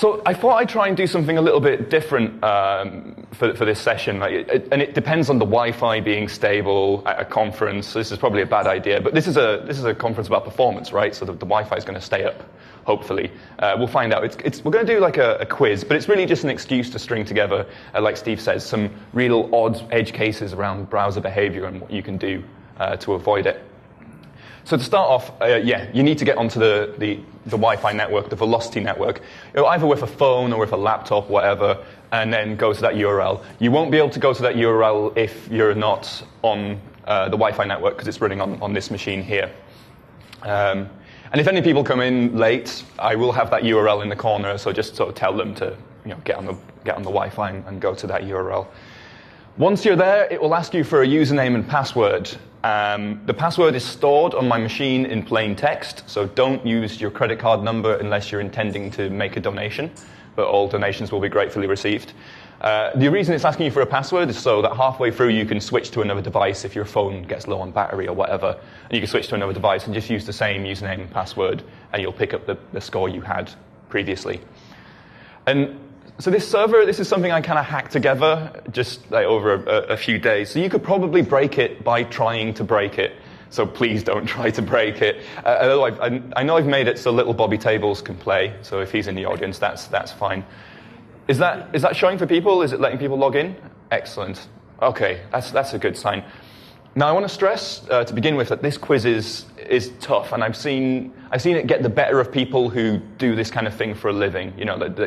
So I thought I'd try and do something a little bit different for this session. And it depends on the Wi-Fi being stable at a conference. So this is probably a bad idea. But this is a conference about performance, right? So the Wi-Fi is going to stay up, hopefully. We'll find out. We're going to do like a quiz, but it's really just an excuse to string together, like Steve says, some real odd edge cases around browser behavior and what you can do to avoid it. So to start off, you need to get onto the Wi-Fi network, the velocity network, either with a phone or with a laptop, whatever, and then go to that URL. You won't be able to go to that URL if you're not on the Wi-Fi network because it's running on this machine here. And if any people come in late, I will have that URL in the corner, so just sort of tell them to get on the Wi-Fi and go to that URL. Once you're there, it will ask you for a username and password. The password is stored on my machine in plain text, so don't use your credit card number unless you're intending to make a donation, but all donations will be gratefully received. The reason it's asking you for a password is so that halfway through you can switch to another device if your phone gets low on battery or whatever, and you can switch to another device and just use the same username and password, and you'll pick up the score you had previously. And so this server, this is something I kind of hacked together just like over a few days. So you could probably break it by trying to break it. So please don't try to break it. Although I know I've made it so little Bobby Tables can play. So if he's in the audience, that's fine. Is that showing for people? Is it letting people log in? Excellent. Okay, that's a good sign. Now I want to stress to begin with that this quiz is tough, and I've seen it get the better of people who do this kind of thing for a living.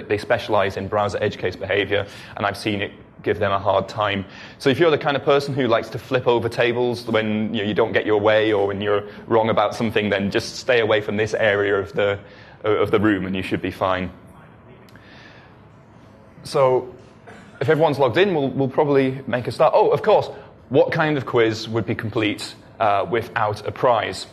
They specialize in browser edge case behavior, and I've seen it give them a hard time. So if you're the kind of person who likes to flip over tables when you don't get your way or when you're wrong about something, then just stay away from this area of the room, and you should be fine. So if everyone's logged in, we'll probably make a start. Oh, of course. What kind of quiz would be complete without a prize?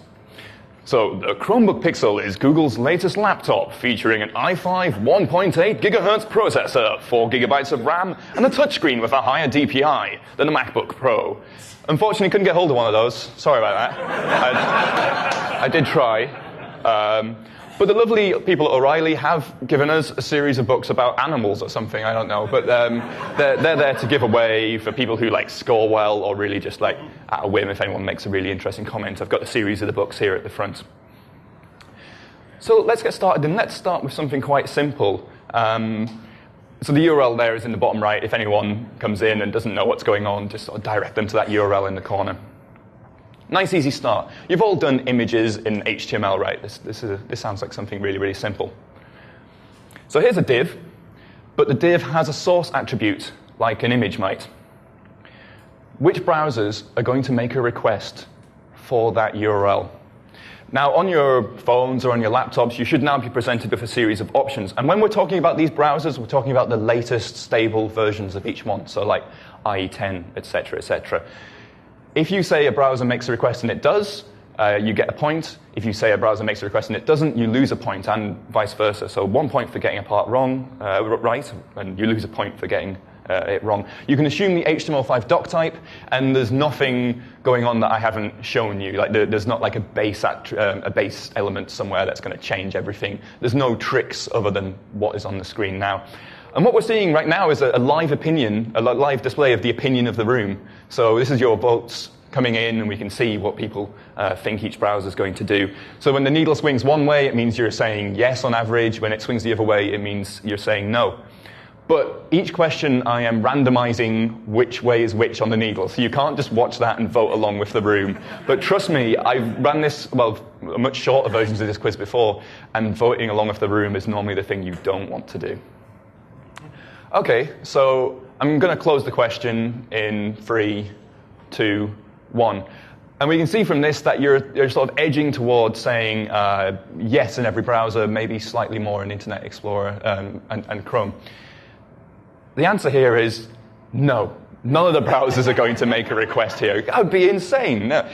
So the Chromebook Pixel is Google's latest laptop featuring an i5 1.8 gigahertz processor, 4 gigabytes of RAM, and a touchscreen with a higher DPI than a MacBook Pro. Unfortunately, couldn't get hold of one of those. Sorry about that. I did try. But the lovely people at O'Reilly have given us a series of books about animals or something, I don't know. But they're there to give away for people who score well or really just at a whim if anyone makes a really interesting comment. I've got a series of the books here at the front. So let's get started, and let's start with something quite simple. So the URL there is in the bottom right. If anyone comes in and doesn't know what's going on, just sort of direct them to that URL in the corner. Nice, easy start. You've all done images in HTML, right? This sounds like something really, really simple. So here's a div, but the div has a source attribute, like an image might. Which browsers are going to make a request for that URL? Now, on your phones or on your laptops, you should now be presented with a series of options. And when we're talking about these browsers, we're talking about the latest stable versions of each one, so like IE10, etc., etc. If you say a browser makes a request and it does, you get a point. If you say a browser makes a request and it doesn't, you lose a point, and vice versa. So 1 point for getting a part right, and you lose a point for getting it wrong. You can assume the HTML5 doc type, and there's nothing going on that I haven't shown you. There's not a base element somewhere that's going to change everything. There's no tricks other than what is on the screen now. And what we're seeing right now is a live opinion, a live display of the opinion of the room. So this is your votes coming in, and we can see what people think each browser is going to do. So when the needle swings one way, it means you're saying yes on average. When it swings the other way, it means you're saying no. But each question, I am randomizing which way is which on the needle. So you can't just watch that and vote along with the room. But trust me, I've ran much shorter versions of this quiz before, and voting along with the room is normally the thing you don't want to do. Okay, so I'm going to close the question in 3, 2, 1. And we can see from this that you're sort of edging towards saying yes in every browser, maybe slightly more in Internet Explorer and Chrome. The answer here is no. None of the browsers are going to make a request here. That would be insane. No.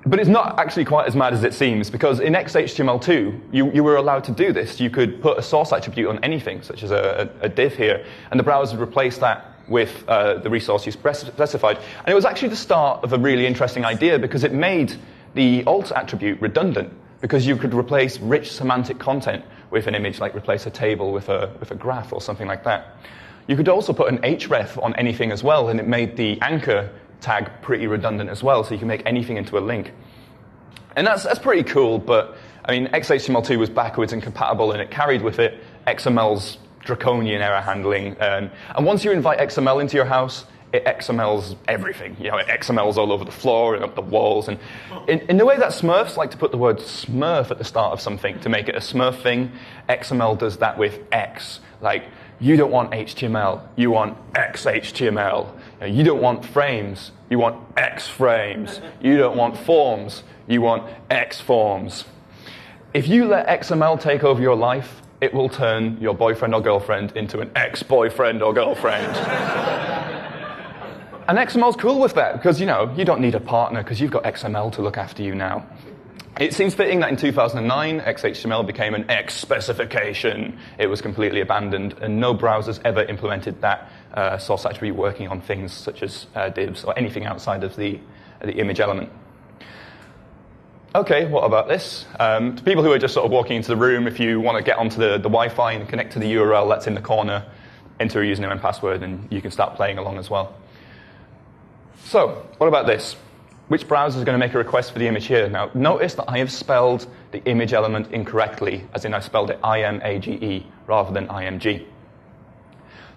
But it's not actually quite as mad as it seems, because in XHTML2, you were allowed to do this. You could put a source attribute on anything, such as a div here, and the browser would replace that with the resource you specified. And it was actually the start of a really interesting idea, because it made the alt attribute redundant, because you could replace rich semantic content with an image, like replace a table with a graph or something like that. You could also put an href on anything as well, and it made the anchor tag pretty redundant as well, so you can make anything into a link. And that's pretty cool, but I mean, XHTML2 was backwards incompatible, and it carried with it XML's draconian error handling. And once you invite XML into your house, it XMLs everything. You know, it XMLs all over the floor and up the walls. And in the way that Smurfs like to put the word Smurf at the start of something to make it a Smurf thing, XML does that with X. Like, you don't want HTML, you want XHTML. You don't want frames, you want X frames. You don't want forms, you want X forms. If you let XML take over your life, it will turn your boyfriend or girlfriend into an ex-boyfriend or girlfriend. And XML's cool with that, because, you know, you don't need a partner because you've got XML to look after you now. It seems fitting that in 2009, XHTML became an X specification. It was completely abandoned, and no browsers ever implemented that source attribute working on things such as divs or anything outside of the image element. Okay, what about this? To people who are just sort of walking into the room, if you want to get onto the Wi-Fi and connect to the URL that's in the corner, enter a username and password, and you can start playing along as well. So, what about this? Which browser is going to make a request for the image here? Now, notice that I have spelled the image element incorrectly, as in I spelled it IMAGE rather than IMG.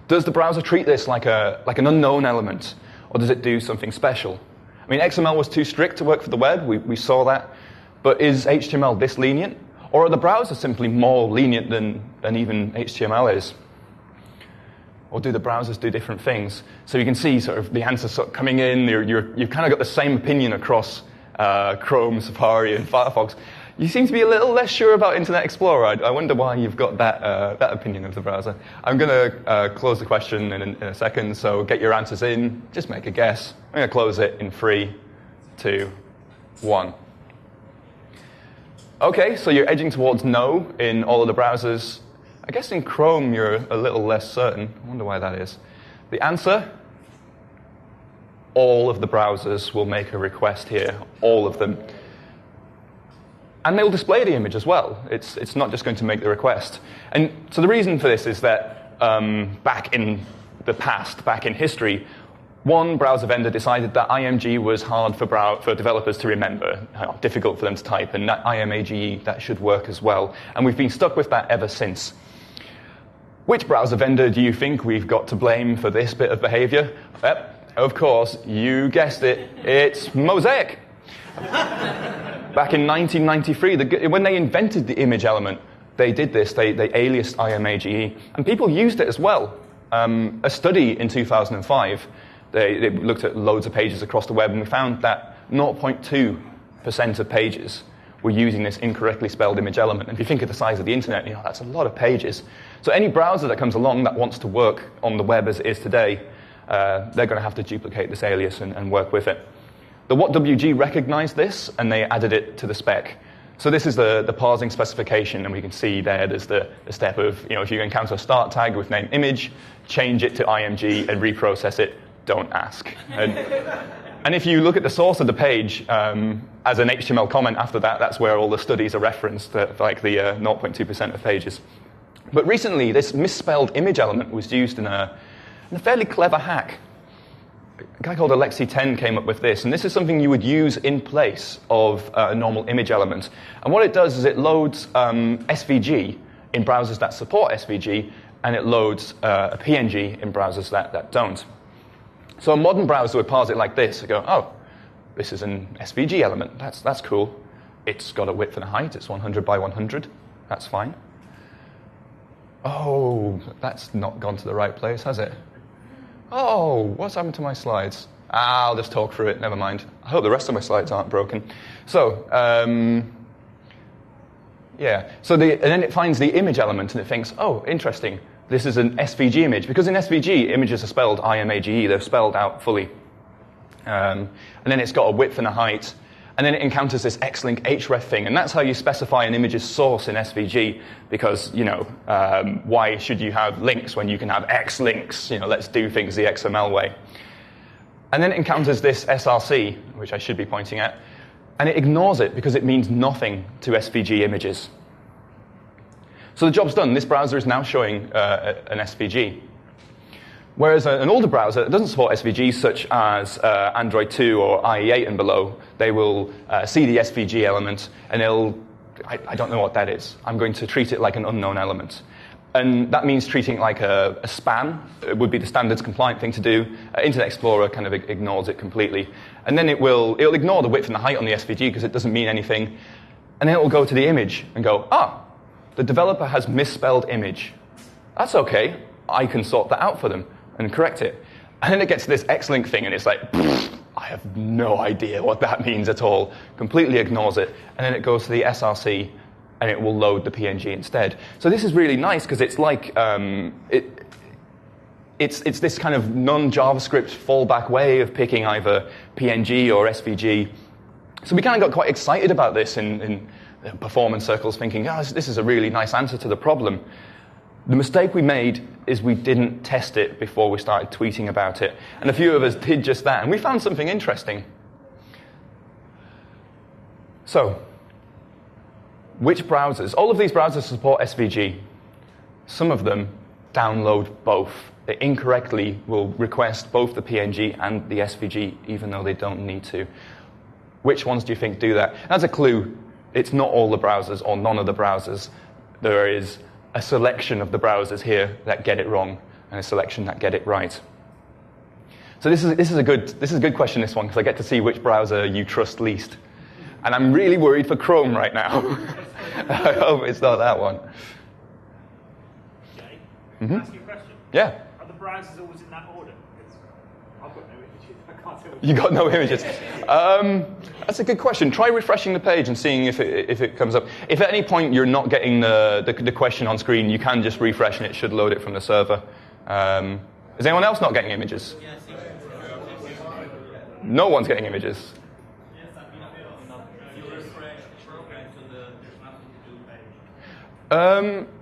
Does the browser treat this like an unknown element, or does it do something special? I mean, XML was too strict to work for the web, we saw that, but is HTML this lenient? Or are the browsers simply more lenient than even HTML is? Or do the browsers do different things? So you can see sort of the answers sort of coming in. You've kind of got the same opinion across Chrome, Safari, and Firefox. You seem to be a little less sure about Internet Explorer. I wonder why you've got that opinion of the browser. I'm going to close the question in a second, so get your answers in. Just make a guess. I'm going to close it in 3, 2, 1. Okay, so you're edging towards no in all of the browsers. I guess in Chrome you're a little less certain. I wonder why that is. The answer? All of the browsers will make a request here. All of them. And they'll display the image as well. It's not just going to make the request. And so the reason for this is that back in the past, back in history, one browser vendor decided that IMG was hard for developers to remember, difficult for them to type, and that IMAGE, that should work as well. And we've been stuck with that ever since. Which browser vendor do you think we've got to blame for this bit of behavior? Yep, of course, you guessed it. It's Mosaic. Back in 1993, when they invented the image element, they did this. They aliased IMAGE, and people used it as well. A study in 2005, they looked at loads of pages across the web, and we found that 0.2% of pages were using this incorrectly spelled image element. And if you think of the size of the internet, you know, that's a lot of pages. So any browser that comes along that wants to work on the web as it is today, they're going to have to duplicate this alias and work with it. The WhatWG recognized this, and they added it to the spec. So this is the parsing specification, and we can see there's the step of, you know, if you encounter a start tag with name image, change it to IMG and reprocess it. Don't ask. And if you look at the source of the page, as an HTML comment after that, that's where all the studies are referenced, like the 0.2% of pages. But recently, this misspelled image element was used in a fairly clever hack. A guy called Alexi10 came up with this, and this is something you would use in place of a normal image element. And what it does is it loads SVG in browsers that support SVG, and it loads a PNG in browsers that don't. So a modern browser would parse it like this. It go, oh, this is an SVG element. That's cool. It's got a width and a height. It's 100 by 100. That's fine. Oh, that's not gone to the right place, has it? Oh, what's happened to my slides? I'll just talk through it. Never mind. I hope the rest of my slides aren't broken. So, yeah. So and then it finds the image element, and it thinks, oh, interesting. This is an SVG image, because in SVG, images are spelled IMAGE, they're spelled out fully. And then it's got a width and a height, and then it encounters this xlink href thing, and that's how you specify an image's source in SVG, because, you know, why should you have links when you can have xlinks? You know, let's do things the XML way. And then it encounters this src, which I should be pointing at, and it ignores it because it means nothing to SVG images. So the job's done. This browser is now showing an SVG. Whereas an older browser that doesn't support SVGs, such as Android 2 or IE8 and below, they will see the SVG element, and I don't know what that is. I'm going to treat it like an unknown element. And that means treating it like a span. It would be the standards compliant thing to do. Internet Explorer kind of ignores it completely. And then it'll ignore the width and the height on the SVG because it doesn't mean anything. And then it will go to the image and go, the developer has misspelled image. That's okay. I can sort that out for them and correct it. And then it gets to this X-Link thing, and it's like, I have no idea what that means at all. Completely ignores it. And then it goes to the SRC, and it will load the PNG instead. So this is really nice because it's like it's this kind of non-JavaScript fallback way of picking either PNG or SVG. So we kind of got quite excited about this in performance circles, thinking, this is a really nice answer to the problem. The mistake we made is we didn't test it before we started tweeting about it. And a few of us did just that, and we found something interesting. So, which browsers? All of these browsers support SVG. Some of them download both. They incorrectly will request both the PNG and the SVG, even though they don't need to. Which ones do you think do that? As a clue, it's not all the browsers or none of the browsers. There is a selection of the browsers here that get it wrong and a selection that get it right. So this is a good question, this one, because I get to see which browser you trust least. And I'm really worried for Chrome right now. I hope it's not that one. Okay. Mm-hmm. Ask you a question. Yeah. Are the browsers always in that order? I've got no images. I can't tell. You got no images. That's a good question. Try refreshing the page and seeing if it comes up. If at any point you're not getting the question on screen, you can just refresh and it should load it from the server. Is anyone else not getting images? No one's getting images.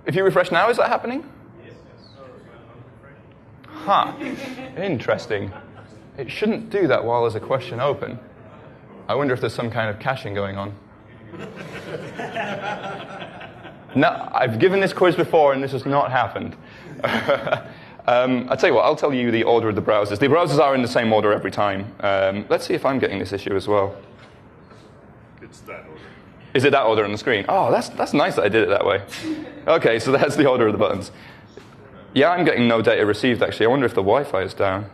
If you refresh now, is that happening? Huh. Interesting. It shouldn't do that while there's a question open. I wonder if there's some kind of caching going on. No, I've given this quiz before and this has not happened. I'll tell you what, I'll tell you the order of the browsers. The browsers are in the same order every time. Let's see if I'm getting this issue as well. It's that order. Is it that order on the screen? Oh, that's nice that I did it that way. Okay, so that's the order of the buttons. Yeah, I'm getting no data received, actually. I wonder if the Wi-Fi is down.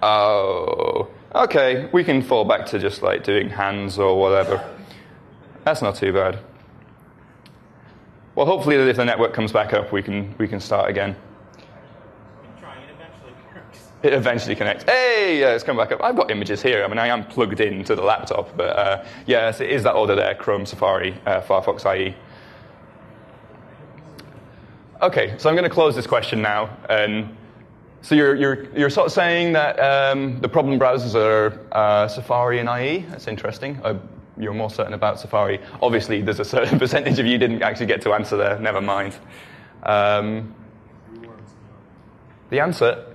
Oh, okay. We can fall back to just like doing hands or whatever. That's not too bad. Well, hopefully if the network comes back up, we can start again. It eventually connects. Hey, it's come back up. I've got images here. I mean, I am plugged into the laptop, but yes, it is that order there: Chrome, Safari, Firefox IE. Okay, so I'm going to close this question now. So you're sort of saying that the problem browsers are Safari and IE. That's interesting. You're more certain about Safari. Obviously, there's a certain percentage of you didn't actually get to answer there. Never mind. The answer.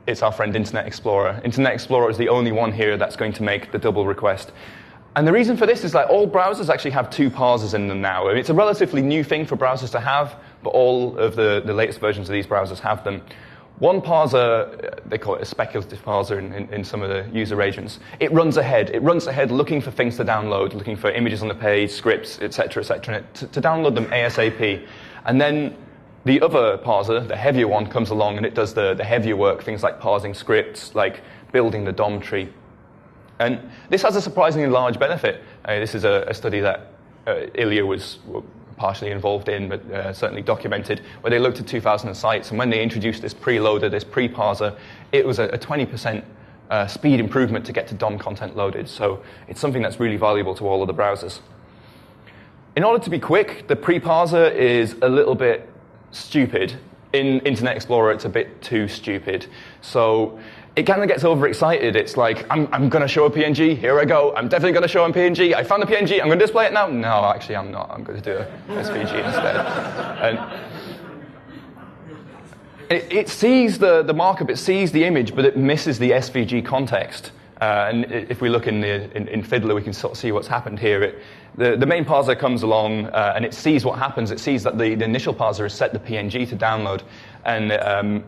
It's our friend Internet Explorer. Internet Explorer is the only one here that's going to make the double request. And the reason for this is that all browsers actually have two parsers in them now. It's a relatively new thing for browsers to have, but all of the latest versions of these browsers have them. One parser, they call it a speculative parser in some of the user agents. It runs ahead. It runs ahead looking for things to download, looking for images on the page, scripts, etc., to download them ASAP. And then the other parser, the heavier one, comes along and it does the heavier work, things like parsing scripts, like building the DOM tree. And this has a surprisingly large benefit. This is a study that Ilya was partially involved in, but certainly documented, where they looked at 2,000 sites, and when they introduced this preloader, this pre-parser, it was a 20% speed improvement to get to DOM content loaded. So it's something that's really valuable to all of the browsers. In order to be quick, the pre-parser is a little bit stupid. In Internet Explorer, it's a bit too stupid. So it kind of gets overexcited. It's like, I'm going to show a PNG. Here I go. I'm definitely going to show a PNG. I found a PNG. I'm going to display it now. No, actually, I'm not. I'm going to do a SVG instead. And it sees the markup. It sees the image, but it misses the SVG context. And if we look in Fiddler, we can sort of see what's happened here. The main parser comes along, and it sees what happens. It sees that the initial parser has set the PNG to download, and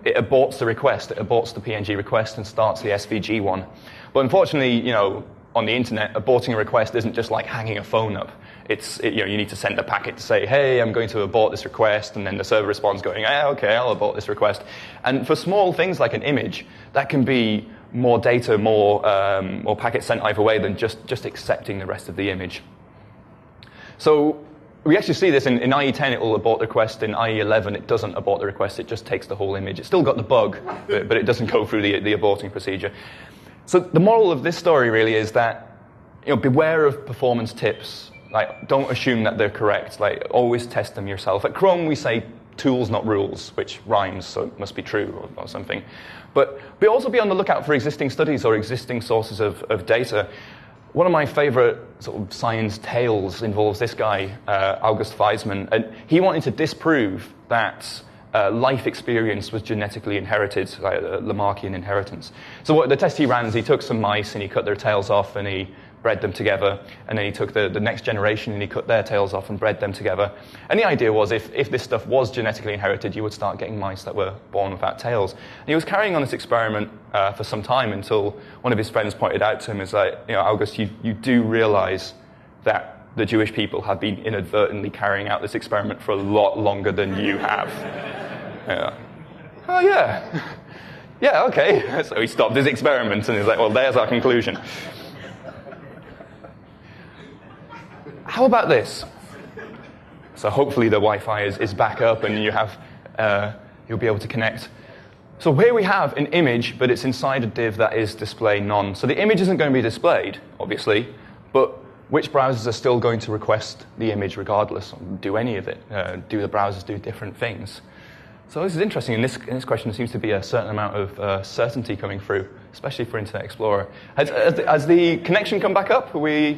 it aborts the request. It aborts the PNG request and starts the SVG one. But unfortunately, on the internet, aborting a request isn't just like hanging a phone up. You need to send a packet to say, hey, I'm going to abort this request, and then the server responds going, okay, I'll abort this request. And for small things like an image, that can be more data, more packets sent either way than just accepting the rest of the image. So we actually see this in IE10, it will abort the request. In IE11, it doesn't abort the request, it just takes the whole image. It's still got the bug, but it doesn't go through the aborting procedure. So the moral of this story really is that, beware of performance tips. Like, don't assume that they're correct. Like, always test them yourself. At Chrome, we say tools, not rules, which rhymes, so it must be true or something. But also be on the lookout for existing studies or existing sources of data. One of my favorite sort of science tales involves this guy, August Weismann, and he wanted to disprove that life experience was genetically inherited, like Lamarckian inheritance. So the test he ran is he took some mice and he cut their tails off and he bred them together, and then he took the next generation and he cut their tails off and bred them together. And the idea was if this stuff was genetically inherited, you would start getting mice that were born without tails. And he was carrying on this experiment for some time until one of his friends pointed out to him, is like, August, you do realize that the Jewish people have been inadvertently carrying out this experiment for a lot longer than you have. Yeah. Oh, yeah. Yeah, okay. So he stopped his experiment and he's like, well, there's our conclusion. How about this? So hopefully the Wi-Fi is back up and you'll be able to connect. So here we have an image, but it's inside a div that is display none. So the image isn't going to be displayed, obviously, but which browsers are still going to request the image regardless, or do any of it? Do the browsers do different things? So this is interesting. In this question, there seems to be a certain amount of certainty coming through, especially for Internet Explorer. Has the connection come back up? We're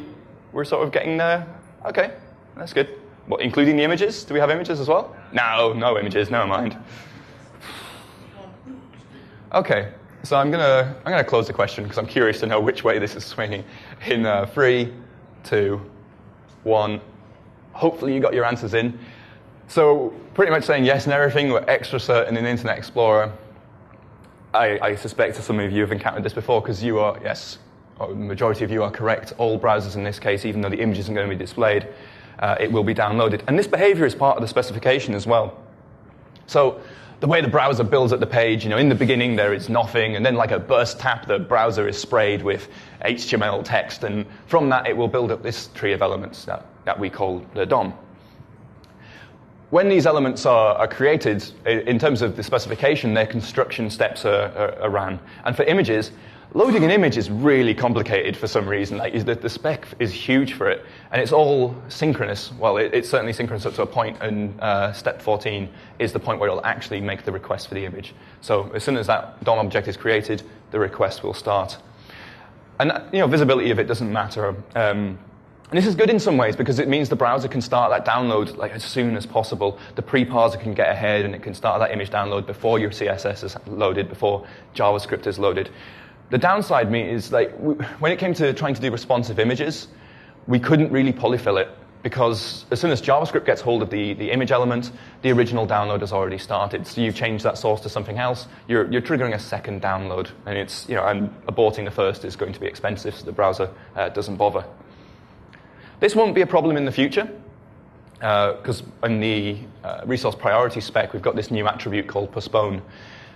sort of getting there? Okay, that's good. What, including the images? Do we have images as well? No images, never mind. Okay, so I'm gonna close the question because I'm curious to know which way this is swinging. In 3, 2, 1. Hopefully you got your answers in. So pretty much saying yes and everything, we're extra certain in Internet Explorer. I suspect that some of you have encountered this before because you are, yes, or the majority of you are correct. All browsers in this case, even though the image isn't going to be displayed, it will be downloaded. And this behavior is part of the specification as well. So the way the browser builds up the page, in the beginning there is nothing, and then like a burst tap, the browser is sprayed with HTML text, and from that it will build up this tree of elements that we call the DOM. When these elements are created, in terms of the specification, their construction steps are ran. And for images, loading an image is really complicated for some reason. Like, the spec is huge for it, and it's all synchronous. Well, it's certainly synchronous up to a point, and step 14 is the point where it'll actually make the request for the image. So as soon as that DOM object is created, the request will start. And visibility of it doesn't matter. And this is good in some ways because it means the browser can start that download like as soon as possible. The pre-parser can get ahead and it can start that image download before your CSS is loaded, before JavaScript is loaded. The downside is like when it came to trying to do responsive images, we couldn't really polyfill it because as soon as JavaScript gets hold of the image element, the original download has already started. So you've changed that source to something else. You're triggering a second download, and it's and aborting the first is going to be expensive, so the browser doesn't bother. This won't be a problem in the future because in the resource priority spec, we've got this new attribute called postpone.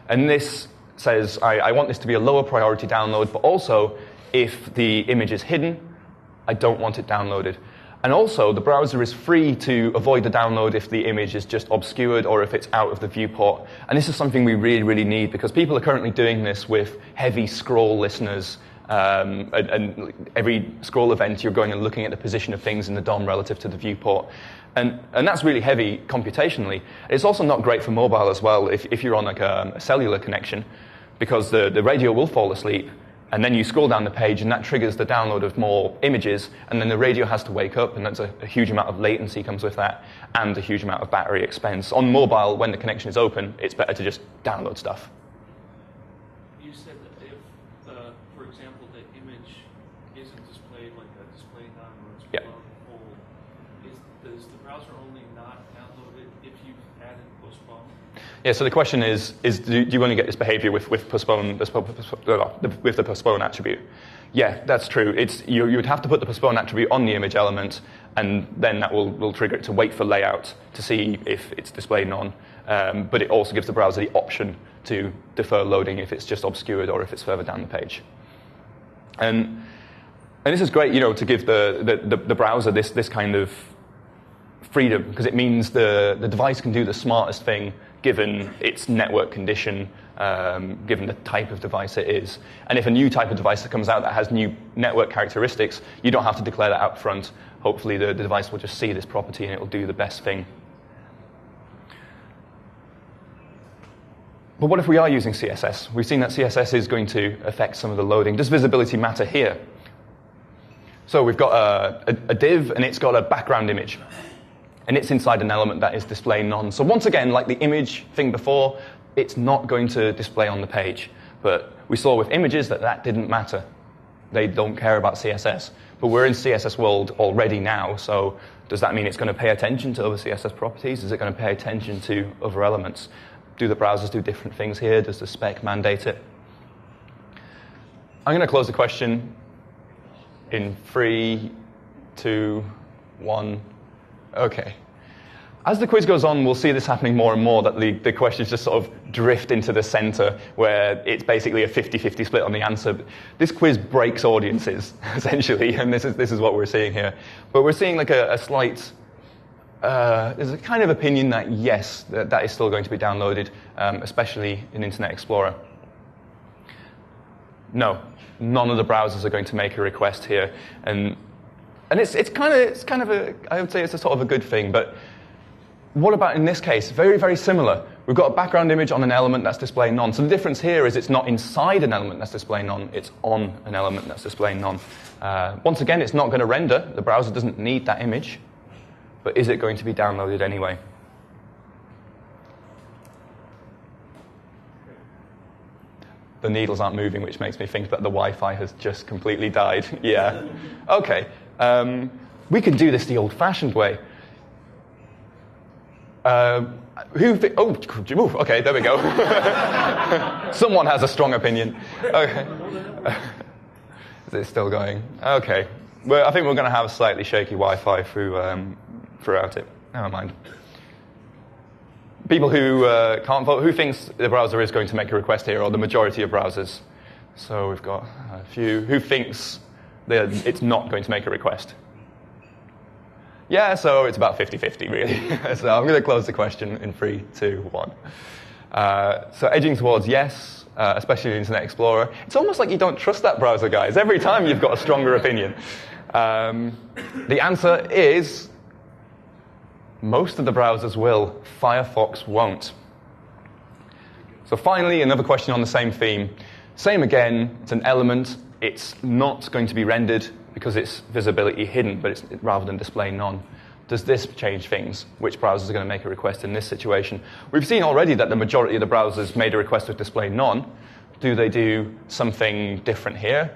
And this says, I want this to be a lower priority download, but also if the image is hidden, I don't want it downloaded. And also, the browser is free to avoid the download if the image is just obscured or if it's out of the viewport. And this is something we really, really need because people are currently doing this with heavy scroll listeners. And every scroll event, you're going and looking at the position of things in the DOM relative to the viewport. And that's really heavy computationally. It's also not great for mobile as well if you're on like a cellular connection, because the radio will fall asleep, and then you scroll down the page, and that triggers the download of more images, and then the radio has to wake up, and that's a huge amount of latency comes with that, and a huge amount of battery expense. On mobile, when the connection is open, it's better to just download stuff. You said that if, for example, the image not download it if you've added postpone? Yeah, so the question is do you only get this behavior with with the postpone attribute? Yeah, that's true. You would have to put the postpone attribute on the image element, and then that will trigger it to wait for layout to see if it's displayed none. But it also gives the browser the option to defer loading if it's just obscured or if it's further down the page. And this is great, to give the browser this kind of freedom, because it means the device can do the smartest thing given its network condition, given the type of device it is. And if a new type of device that comes out that has new network characteristics, you don't have to declare that out front. Hopefully the device will just see this property and it will do the best thing. But what if we are using CSS? We've seen that CSS is going to affect some of the loading. Does visibility matter here? So we've got a div, and it's got a background image. And it's inside an element that is displaying none. So once again, like the image thing before, it's not going to display on the page. But we saw with images that didn't matter. They don't care about CSS. But we're in CSS world already now, so does that mean it's going to pay attention to other CSS properties? Is it going to pay attention to other elements? Do the browsers do different things here? Does the spec mandate it? I'm going to close the question in 3, 2, 1. OK. As the quiz goes on, we'll see this happening more and more, that the questions just sort of drift into the center, where it's basically a 50-50 split on the answer. This quiz breaks audiences, essentially, and this is what we're seeing here. But we're seeing like a slight... there's a kind of opinion that, yes, that is still going to be downloaded, especially in Internet Explorer. No, none of the browsers are going to make a request here. And it's kind of a, I would say it's a sort of a good thing, but what about in this case? Very, very similar. We've got a background image on an element that's displaying none. So the difference here is it's not inside an element that's displaying none, it's on an element that's displaying none. Once again, it's not going to render. The browser doesn't need that image. But is it going to be downloaded anyway? The needles aren't moving, which makes me think that the Wi-Fi has just completely died. Yeah. OK. We can do this the old-fashioned way. OK, there we go. Someone has a strong opinion. OK. Is it still going? OK. Well, I think we're going to have slightly shaky Wi-Fi throughout it. Never mind. People who can't vote, who thinks the browser is going to make a request here, or the majority of browsers? So we've got a few. Who thinks it's not going to make a request? Yeah, so it's about 50-50, really. So I'm going to close the question in 3, 2, 1. So edging towards yes, especially in Internet Explorer. It's almost like you don't trust that browser, guys. Every time you've got a stronger opinion. The answer is most of the browsers will. Firefox won't. So finally, another question on the same theme. Same again, it's an element. It's not going to be rendered because it's visibility hidden, but it's rather than display none. Does this change things? Which browsers are going to make a request in this situation? We've seen already that the majority of the browsers made a request with display none. Do they do something different here?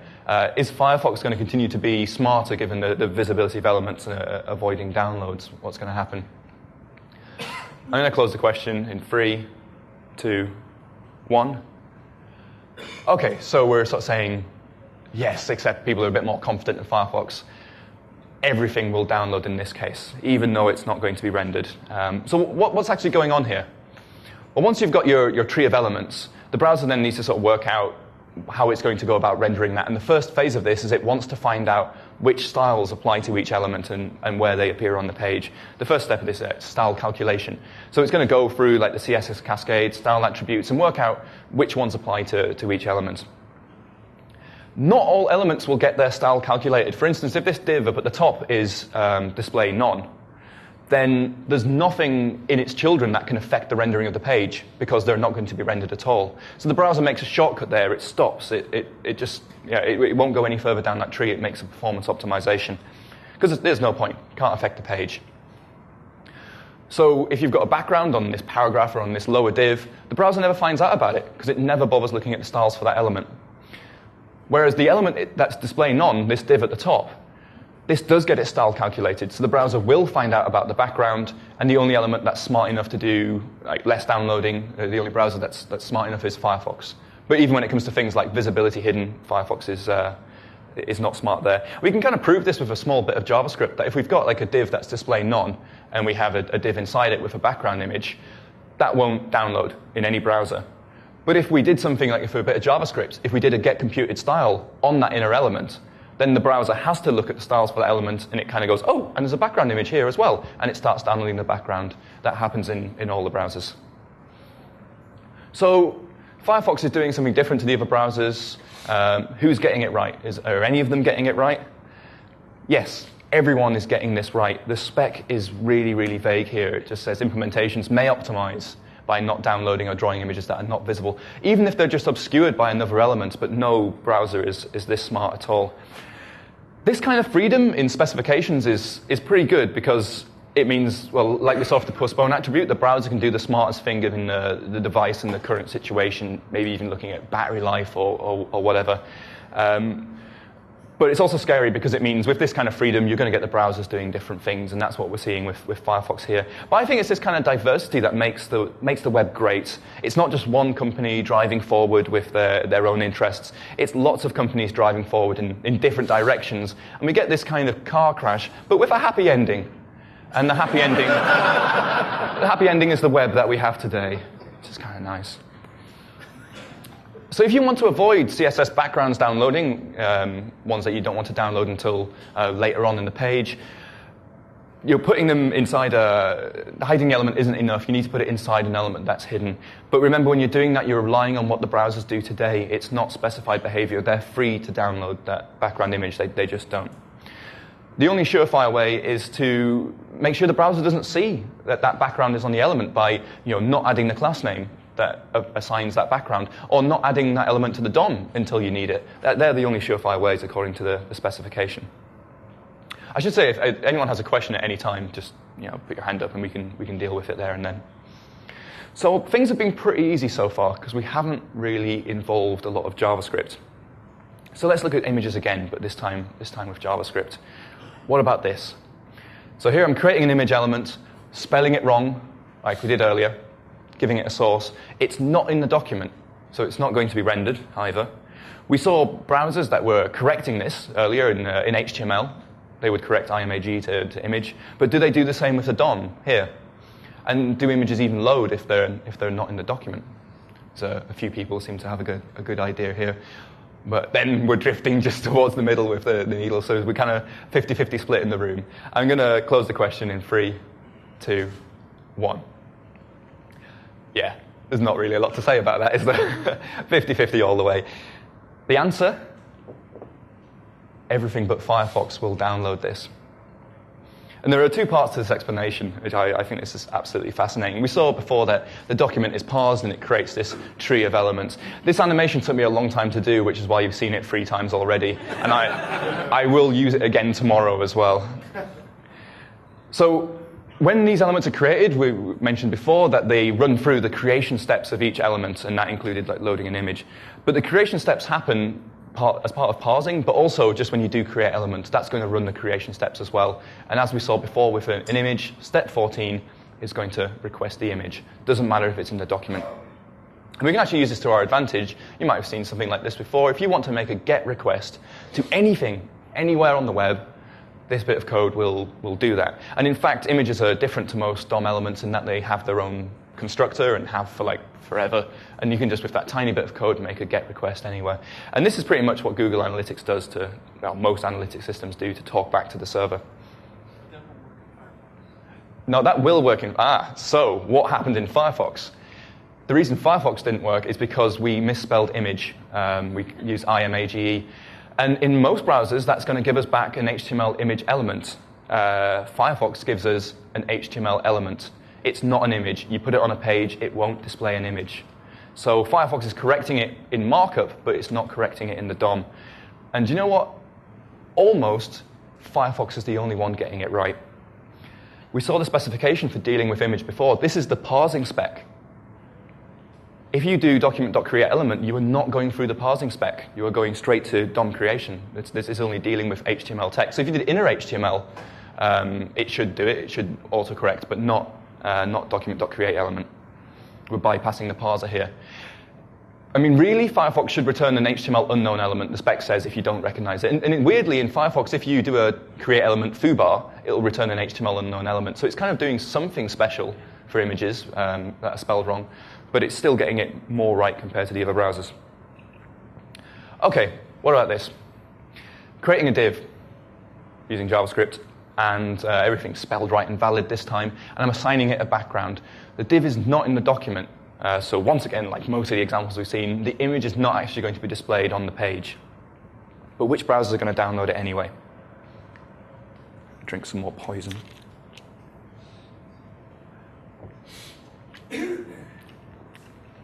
Is Firefox going to continue to be smarter given the visibility of elements and avoiding downloads? What's going to happen? I'm going to close the question in 3, 2, 1. OK, so we're sort of saying yes, except people are a bit more confident in Firefox. Everything will download in this case, even though it's not going to be rendered. So what's actually going on here? Well, once you've got your tree of elements, the browser then needs to sort of work out how it's going to go about rendering that. And the first phase of this is it wants to find out which styles apply to each element and where they appear on the page. The first step of this is style calculation. So it's going to go through like the CSS cascade, style attributes, and work out which ones apply to each element. Not all elements will get their style calculated. For instance, if this div up at the top is display none, then there's nothing in its children that can affect the rendering of the page because they're not going to be rendered at all. So the browser makes a shortcut there. It stops. It just it won't go any further down that tree. It makes a performance optimization because there's no point. It can't affect the page. So if you've got a background on this paragraph or on this lower div, the browser never finds out about it because it never bothers looking at the styles for that element. Whereas the element that's displaying none, this div at the top, this does get its style calculated. So the browser will find out about the background, and the only element that's smart enough to do less downloading, the only browser that's smart enough is Firefox. But even when it comes to things like visibility hidden, Firefox is not smart there. We can kind of prove this with a small bit of JavaScript, that if we've got like a div that's display none, and we have a div inside it with a background image, that won't download in any browser. But if we did something like for a bit of JavaScript, if we did a getComputed_style on that inner element, then the browser has to look at the styles for that element, and it kind of goes, oh, and there's a background image here as well, and it starts downloading the background. That happens in all the browsers. So Firefox is doing something different to the other browsers. Who's getting it right? Are any of them getting it right? Yes, everyone is getting this right. The spec is really, really vague here. It just says implementations may optimize by not downloading or drawing images that are not visible, even if they're just obscured by another element, but no browser is this smart at all. This kind of freedom in specifications is pretty good because it means, well, like we saw with the postpone attribute, the browser can do the smartest thing given the device and the current situation, maybe even looking at battery life or whatever. But it's also scary because it means with this kind of freedom, you're going to get the browsers doing different things, and that's what we're seeing with Firefox here. But I think it's this kind of diversity that makes the web great. It's not just one company driving forward with their own interests. It's lots of companies driving forward in different directions, and we get this kind of car crash, but with a happy ending. And the happy ending is the web that we have today, which is kind of nice. So if you want to avoid CSS backgrounds downloading, ones that you don't want to download until later on in the page, you're putting them inside hiding the element isn't enough. You need to put it inside an element that's hidden. But remember, when you're doing that, you're relying on what the browsers do today. It's not specified behavior. They're free to download that background image. They just don't. The only surefire way is to make sure the browser doesn't see that background is on the element by not adding the class name that assigns that background, or not adding that element to the DOM until you need it. They're the only surefire ways according to the specification. I should say, if anyone has a question at any time, just put your hand up and we can deal with it there and then. So things have been pretty easy so far because we haven't really involved a lot of JavaScript. So let's look at images again, but this time with JavaScript. What about this? So here I'm creating an image element, spelling it wrong, like we did earlier, giving it a source. It's not in the document, so it's not going to be rendered either. We saw browsers that were correcting this earlier in HTML. They would correct IMAG to image, but do they do the same with the DOM here? And do images even load if they're not in the document? So a few people seem to have a good idea here. But then we're drifting just towards the middle with the needle, so we're kind of 50-50 split in the room. I'm going to close the question in 3, 2, 1. Yeah, there's not really a lot to say about that, is there? 50-50 all the way. The answer? Everything but Firefox will download this. And there are two parts to this explanation, which I think this is absolutely fascinating. We saw before that the document is parsed and it creates this tree of elements. This animation took me a long time to do, which is why you've seen it 3 times already. And I will use it again tomorrow as well. So when these elements are created, we mentioned before that they run through the creation steps of each element, and that included like loading an image. But the creation steps happen as part of parsing, but also just when you do create elements, that's going to run the creation steps as well. And as we saw before with an image, step 14 is going to request the image. Doesn't matter if it's in the document. And we can actually use this to our advantage. You might have seen something like this before. If you want to make a GET request to anything, anywhere on the web, this bit of code will do that. And in fact, images are different to most DOM elements in that they have their own constructor and have for like forever. And you can just, with that tiny bit of code, make a GET request anywhere. And this is pretty much what Google Analytics does to, well, most analytics systems do to talk back to the server. No, that will work in... so what happened in Firefox? The reason Firefox didn't work is because we misspelled image. We used IMAGE. And in most browsers, that's going to give us back an HTML image element. Firefox gives us an HTML element. It's not an image. You put it on a page, it won't display an image. So Firefox is correcting it in markup, but it's not correcting it in the DOM. And do you know what? Almost, Firefox is the only one getting it right. We saw the specification for dealing with image before. This is the parsing spec. If you do document.createElement, you are not going through the parsing spec. You are going straight to DOM creation. This is only dealing with HTML text. So if you did inner HTML, it should do it. It should autocorrect, but not document.createElement. We're bypassing the parser here. I mean, really, Firefox should return an HTML unknown element, the spec says, if you don't recognize it. And weirdly, in Firefox, if you do a create element foobar, it'll return an HTML unknown element. So it's kind of doing something special for images that are spelled wrong, but it's still getting it more right compared to the other browsers. OK, what about this? Creating a div using JavaScript, and everything's spelled right and valid this time, and I'm assigning it a background. The div is not in the document. So once again, like most of the examples we've seen, the image is not actually going to be displayed on the page. But which browsers are going to download it anyway? Drink some more poison.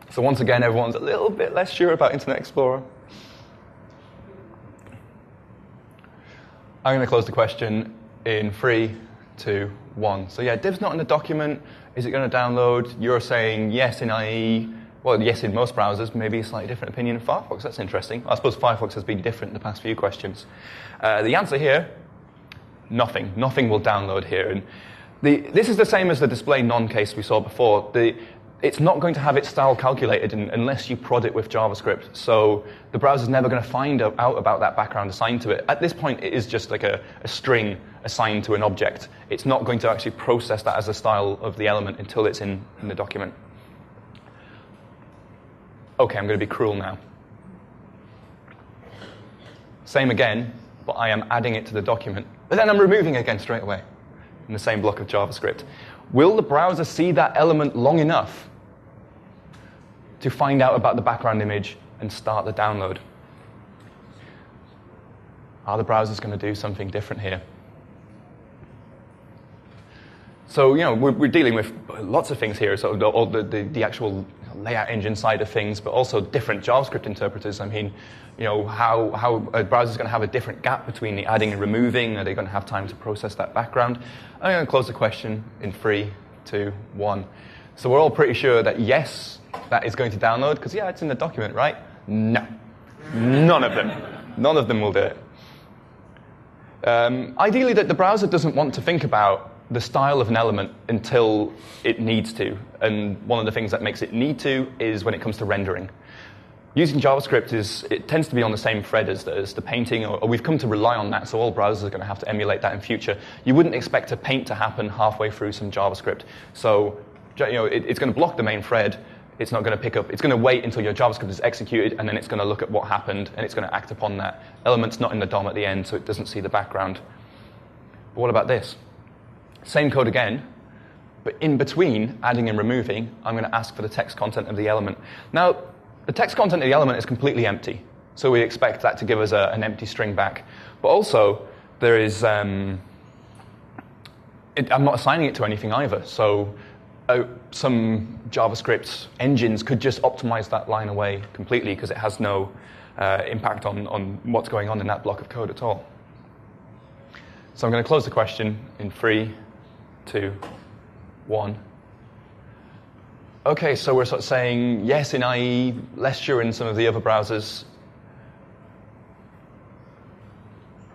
So once again, everyone's a little bit less sure about Internet Explorer. I'm going to close the question in 3, 2, 1. So yeah, div's not in the document. Is it going to download? You're saying yes in IE. Well, yes in most browsers. Maybe a slightly different opinion in Firefox. That's interesting. I suppose Firefox has been different in the past few questions. The answer here, nothing. Nothing will download here. And this is the same as the display none case we saw before. It's not going to have its style calculated unless you prod it with JavaScript. So the browser's never going to find out about that background assigned to it. At this point, it is just like a string assigned to an object. It's not going to actually process that as a style of the element until it's in the document. OK, I'm going to be cruel now. Same again, but I am adding it to the document. But then I'm removing it again straight away in the same block of JavaScript. Will the browser see that element long enough to find out about the background image and start the download? Are the browsers going to do something different here? So, we're dealing with lots of things here. So, all the actual layout engine side of things, but also different JavaScript interpreters. I mean, how a browser's going to have a different gap between the adding and removing. Are they going to have time to process that background? I'm going to close the question in 3, 2, 1. So we're all pretty sure that yes, that is going to download, because yeah, it's in the document, right? No. None of them. None of them will do it. Ideally, that the browser doesn't want to think about the style of an element until it needs to. And one of the things that makes it need to is when it comes to rendering. Using JavaScript, it tends to be on the same thread as the painting, or we've come to rely on that, so all browsers are going to have to emulate that in future. You wouldn't expect a paint to happen halfway through some JavaScript. So it's going to block the main thread. It's not going to pick up. It's going to wait until your JavaScript is executed, and then it's going to look at what happened, and it's going to act upon that. Element's not in the DOM at the end, so it doesn't see the background. But what about this? Same code again, but in between adding and removing, I'm going to ask for the text content of the element. Now, the text content of the element is completely empty, so we expect that to give us an empty string back. But also, there is I'm not assigning it to anything either. So some JavaScript engines could just optimize that line away completely because it has no impact on what's going on in that block of code at all. So I'm going to close the question in 3, 2, 1. OK, so we're sort of saying yes in IE, less sure in some of the other browsers.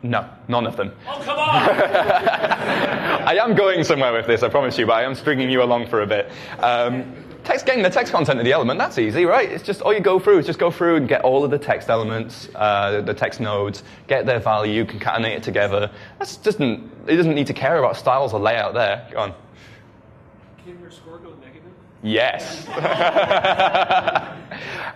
No, none of them. Oh, come on! I am going somewhere with this, I promise you, but I am stringing you along for a bit. Getting the text content of the element, that's easy, right? It's just all you go through is just go through and get all of the text elements, the text nodes, get their value, concatenate it together. It doesn't need to care about styles or layout there. Go on. Can your score go negative? Yes.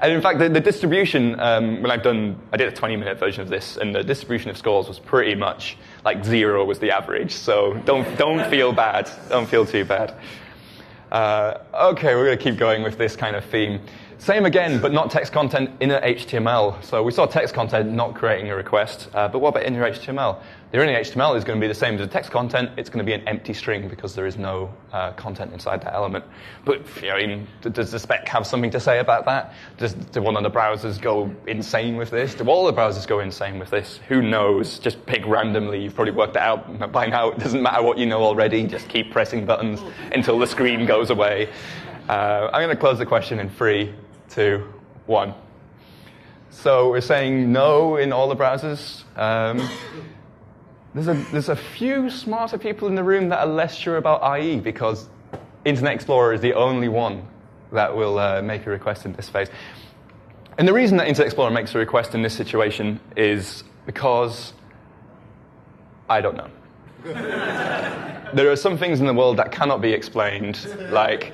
And in fact, the distribution, when I did a 20-minute version of this, and the distribution of scores was pretty much like 0 was the average. So don't feel bad. Don't feel too bad. OK, we're going to keep going with this kind of theme. Same again, but not text content, inner HTML. So we saw text content not creating a request, but what about inner HTML? The inner HTML is going to be the same as the text content. It's going to be an empty string because there is no content inside that element. But does the spec have something to say about that? Do one of the browsers go insane with this? Do all the browsers go insane with this? Who knows? Just pick randomly. You've probably worked it out by now. It doesn't matter what you know already. Just keep pressing buttons until the screen goes away. I'm going to close the question in 3, 2, 1. So we're saying no in all the browsers. There's a few smarter people in the room that are less sure about IE because Internet Explorer is the only one that will make a request in this phase. And the reason that Internet Explorer makes a request in this situation is because I don't know. There are some things in the world that cannot be explained, like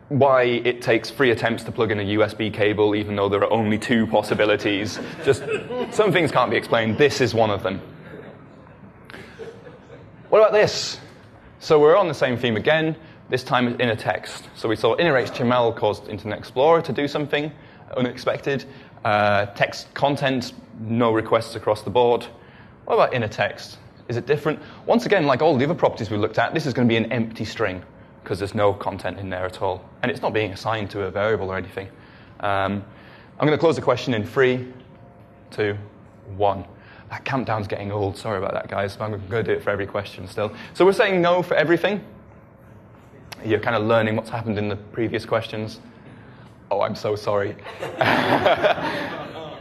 why it takes 3 attempts to plug in a USB cable even though there are only 2 possibilities. Just some things can't be explained. This is one of them. What about this? So we're on the same theme again, this time in a text. So we saw inner HTML caused Internet Explorer to do something unexpected. Text content, no requests across the board. What about inner text? Is it different? Once again, like all the other properties we looked at, this is going to be an empty string because there's no content in there at all. And it's not being assigned to a variable or anything. I'm going to close the question in 3, 2, 1. That countdown's getting old. Sorry about that, guys. I'm going to do it for every question still. So we're saying no for everything. You're kind of learning what's happened in the previous questions. Oh, I'm so sorry.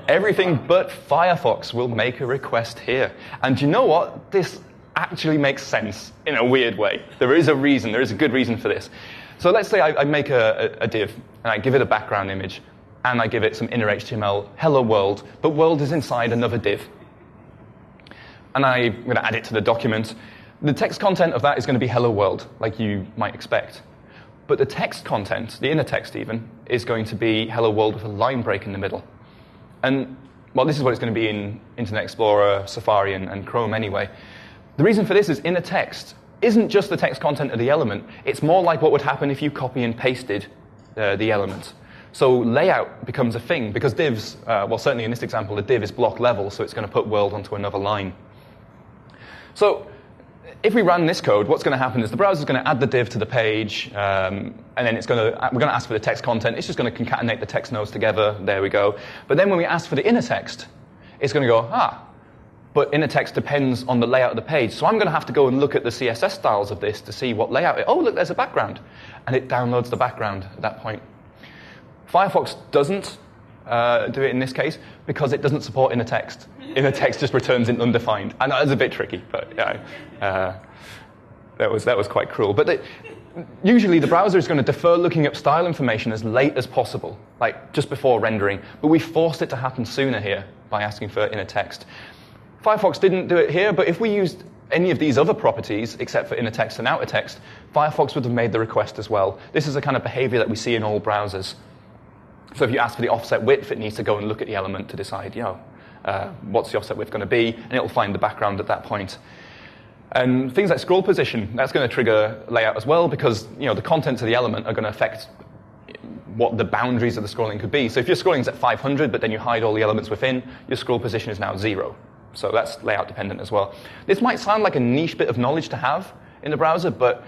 Everything but Firefox will make a request here. And do you know what? This actually makes sense in a weird way. There is a reason. There is a good reason for this. So let's say I make a div, and I give it a background image, and I give it some inner HTML, hello world, but world is inside another div. And I'm going to add it to the document. The text content of that is going to be hello world, like you might expect. But the text content, the inner text even, is going to be hello world with a line break in the middle. And, well, this is what it's going to be in Internet Explorer, Safari, and Chrome anyway. The reason for this is inner text isn't just the text content of the element. It's more like what would happen if you copy and pasted the element. So layout becomes a thing, because divs, well, certainly in this example, the div is block level, so it's going to put world onto another line. So if we run this code, what's going to happen is the browser's going to add the div to the page, and then we're going to ask for the text content. It's just going to concatenate the text nodes together. There we go. But then when we ask for the inner text, it's going to go, but inner text depends on the layout of the page. So I'm going to have to go and look at the CSS styles of this to see what layout it is. Oh, look, there's a background. And it downloads the background at that point. Firefox doesn't do it in this case because it doesn't support inner text. Inner text just returns in undefined. I know it's a bit tricky, but yeah, that was quite cruel. But usually the browser is going to defer looking up style information as late as possible, like just before rendering. But we forced it to happen sooner here by asking for inner text. Firefox didn't do it here, but if we used any of these other properties, except for inner text and outer text, Firefox would have made the request as well. This is a kind of behavior that we see in all browsers. So if you ask for the offset width, it needs to go and look at the element to decide, what's the offset width going to be, and it'll find the background at that point. And things like scroll position, that's going to trigger layout as well, because the contents of the element are going to affect what the boundaries of the scrolling could be. So if your scrolling is at 500, but then you hide all the elements within, your scroll position is now 0. So that's layout dependent as well. This might sound like a niche bit of knowledge to have in the browser, but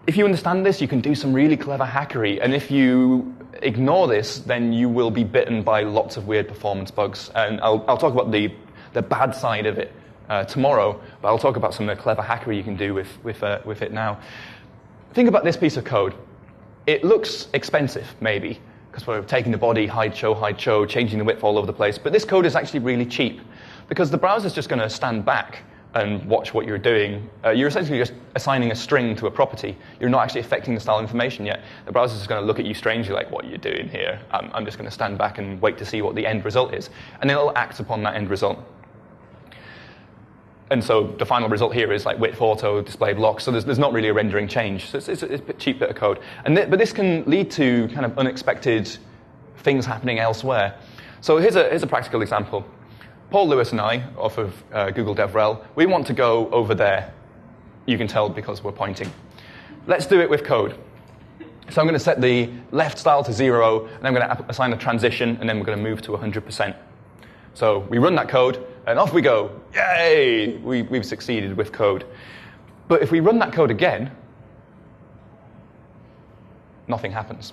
if you understand this, you can do some really clever hackery. And if you ignore this, then you will be bitten by lots of weird performance bugs. And I'll talk about the bad side of it tomorrow, but I'll talk about some of the clever hackery you can do with it now. Think about this piece of code. It looks expensive, maybe, because we're taking the body, hide, show, changing the width all over the place. But this code is actually really cheap, because the browser's just going to stand back and watch what you're doing. You're essentially just assigning a string to a property. You're not actually affecting the style information yet. The browser's just going to look at you strangely like, what are you doing here? I'm just going to stand back and wait to see what the end result is. And then it'll act upon that end result. And so the final result here is like width auto, display block. So there's not really a rendering change. So it's a cheap bit of code. But this can lead to kind of unexpected things happening elsewhere. So here's a practical example. Paul Lewis and I, off of Google DevRel, we want to go over there. You can tell because we're pointing. Let's do it with code. So I'm going to set the left style to 0, and I'm going to assign a transition, and then we're going to move to 100%. So we run that code, and off we go. Yay! We've succeeded with code. But if we run that code again, nothing happens.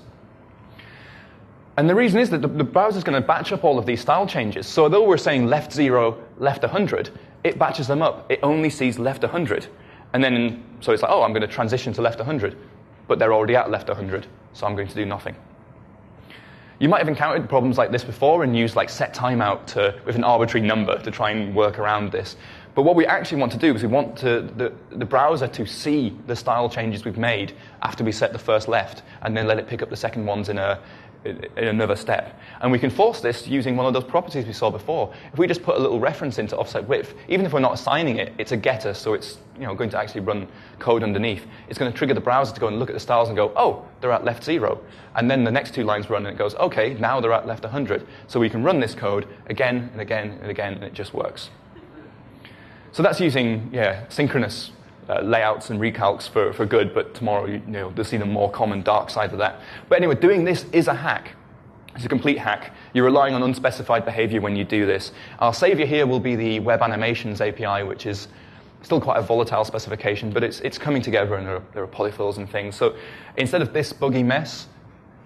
And the reason is that the browser's going to batch up all of these style changes. So although we're saying left 0, left 100, it batches them up. It only sees left 100. And then, so it's like, oh, I'm going to transition to left 100. But they're already at left 100, so I'm going to do nothing. You might have encountered problems like this before and used like set timeout with an arbitrary number to try and work around this. But what we actually want to do is we want the browser to see the style changes we've made after we set the first left, and then let it pick up the second ones in another step. And we can force this using one of those properties we saw before. If we just put a little reference into offset width, even if we're not assigning it, it's a getter, so it's going to actually run code underneath. It's going to trigger the browser to go and look at the styles and go, oh, they're at left 0. And then the next 2 lines run, and it goes, okay, now they're at left 100. So we can run this code again and again and again, and it just works. So that's using synchronous layouts and recalcs for good, but tomorrow you'll see the more common dark side of that. But anyway, doing this is a hack. It's a complete hack. You're relying on unspecified behavior when you do this. Our savior here will be the Web Animations API, which is still quite a volatile specification, but it's coming together, and there are polyfills and things. So instead of this buggy mess,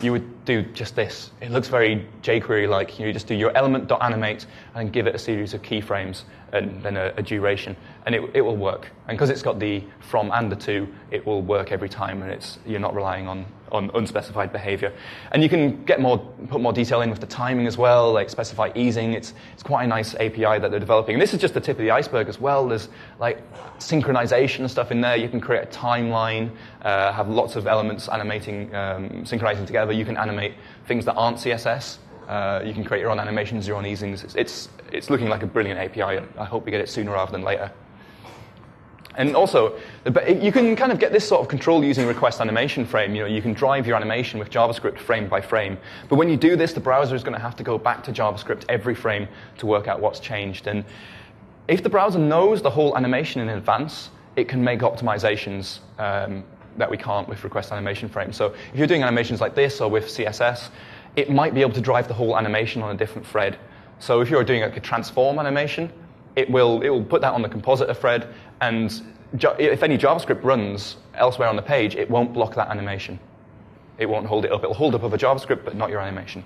you would do just this. It looks very jQuery-like. You just do your element.animate and give it a series of keyframes and then a duration, and it will work. And because it's got the from and the to, it will work every time, and you're not relying on unspecified behavior. And you can put more detail in with the timing as well, like specify easing. It's quite a nice API that they're developing. And this is just the tip of the iceberg as well. There's like synchronization and stuff in there. You can create a timeline, have lots of elements animating, synchronizing together. You can animate things that aren't CSS. You can create your own animations, your own easings. It's looking like a brilliant API. I hope we get it sooner rather than later. And also, you can kind of get this sort of control using request animation frame. You can drive your animation with JavaScript frame by frame. But when you do this, the browser is going to have to go back to JavaScript every frame to work out what's changed. And if the browser knows the whole animation in advance, it can make optimizations that we can't with request animation frame. So if you're doing animations like this or with CSS, it might be able to drive the whole animation on a different thread. So if you're doing like a transform animation, it will put that on the compositor thread, and if any JavaScript runs elsewhere on the page, it won't block that animation. It won't hold it up. It'll hold up other JavaScript, but not your animation.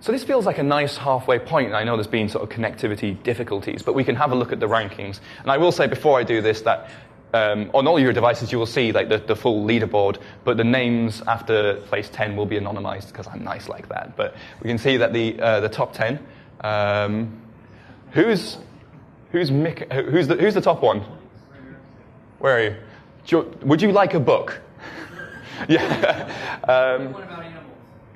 So this feels like a nice halfway point. I know there's been sort of connectivity difficulties, but we can have a look at the rankings. And I will say before I do this that on all your devices you will see like the full leaderboard, but the names after place 10 will be anonymized because I'm nice like that. But we can see that the top 10. Who's the top one? Where are you? Would you like a book? Yeah. One about animals.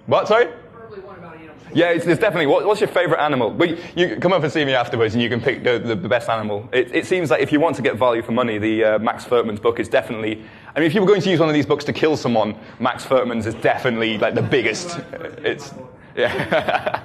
What? Sorry? Preferably one about animals. Yeah, it's definitely. What's your favorite animal? You come up and see me afterwards, and you can pick the best animal. It seems like if you want to get value for money, the Max Furtman's book is definitely. I mean, if you were going to use one of these books to kill someone, Max Furtman's is definitely like the biggest. Yeah.